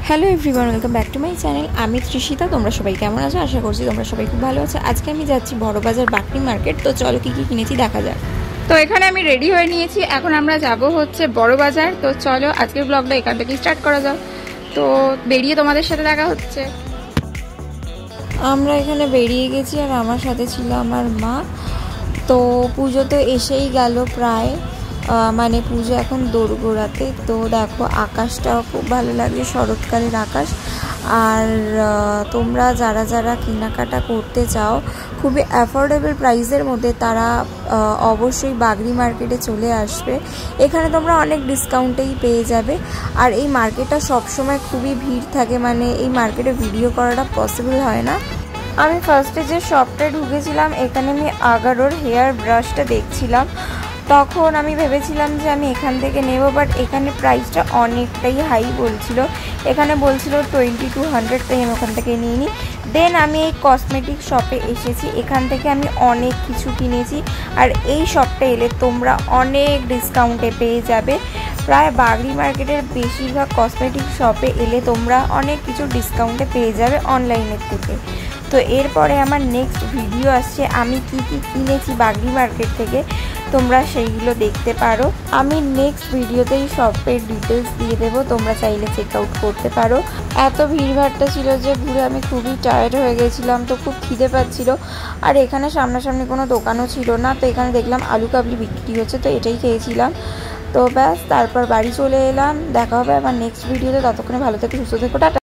Hello everyone, welcome back to my channel. আমি তৃষিতা। তোমরা সবাই কেমন আছো? আশা করছি তোমরা সবাই খুব ভালো আছো। আজকে আমি যাচ্ছি বড়বাজার বাকরি মার্কেট। তো চলো কী কী কিনেছি দেখা যাক। তো এখানে আমি রেডি হয়ে নিয়েছি, এখন আমরা যাব হচ্ছে বড়বাজার। তো চলো আজকের ব্লগটা এখান থেকে স্টার্ট করা যাক। তো বেরিয়ে তোমাদের সাথে দেখা হচ্ছে। আমরা এখানে বেরিয়ে গেছি আর আমার সাথে ছিল আমার মা। তো পুজো তো এসেই গেল প্রায়, মানে পুজো এখন দোরগোড়াতে। তো দেখো আকাশটাও খুব ভালো লাগছে, শরৎকালের আকাশ। আর তোমরা যারা যারা কেনাকাটা করতে চাও খুবই অ্যাফোর্ডেবল প্রাইসের মধ্যে, তারা অবশ্যই বাগরি মার্কেটে চলে আসবে। এখানে তোমরা অনেক ডিসকাউন্টেই পেয়ে যাবে। আর এই মার্কেটটা সবসময় খুবই ভিড় থাকে, মানে এই মার্কেটে ভিডিও করাটা পসিবল হয় না। আমি ফার্স্টে যে শপটায় ঢুকেছিলাম, এখানে আমি আগারোর হেয়ার ব্রাশটা দেখছিলাম। তখন আমি ভেবেছিলাম যে আমি এখান থেকে নেব, বাট এখানে প্রাইসটা অনেকটাই হাই বলছিল। এখানে বলছিল 2200, তাই আমি ওখান থেকে নিয়ে নিই। দেন আমি এই কসমেটিক শপে এসেছি, এখান থেকে আমি অনেক কিছু কিনেছি। আর এই শপটা এলে তোমরা অনেক ডিসকাউন্টে পেয়ে যাবে। প্রায় বাগরি মার্কেটের বেশিরভাগ কসমেটিক শপে এলে তোমরা অনেক কিছু ডিসকাউন্টে পেয়ে যাবে অনলাইনের থেকে। তো এরপরে আমার নেক্সট ভিডিও আসছে, আমি কি কি কিনেছি বাগরি মার্কেট থেকে, তোমরা সেইগুলো দেখতে পারো। আমি নেক্সট ভিডিওতেই শপের ডিটেলস দিয়ে দেবো, তোমরা চাইলে চেক আউট করতে পারো। এত ভিড়ভাড়টা ছিল যে ঘুরে আমি খুবই টায়ার্ড হয়ে গেছিলাম, তো খুব খিদে পাচ্ছিল। আর এখানে সামনাসামনি কোনো দোকানও ছিল না, তো এখানে দেখলাম আলু কাবলি বিক্রি হচ্ছে, তো এটাই খেয়েছিলাম। তো ব্যাস, তারপর বাড়ি চলে এলাম। দেখা হবে আমার নেক্সট ভিডিওতে, ততক্ষণে ভালো থেকে সুস্থ থেকো, টাটা।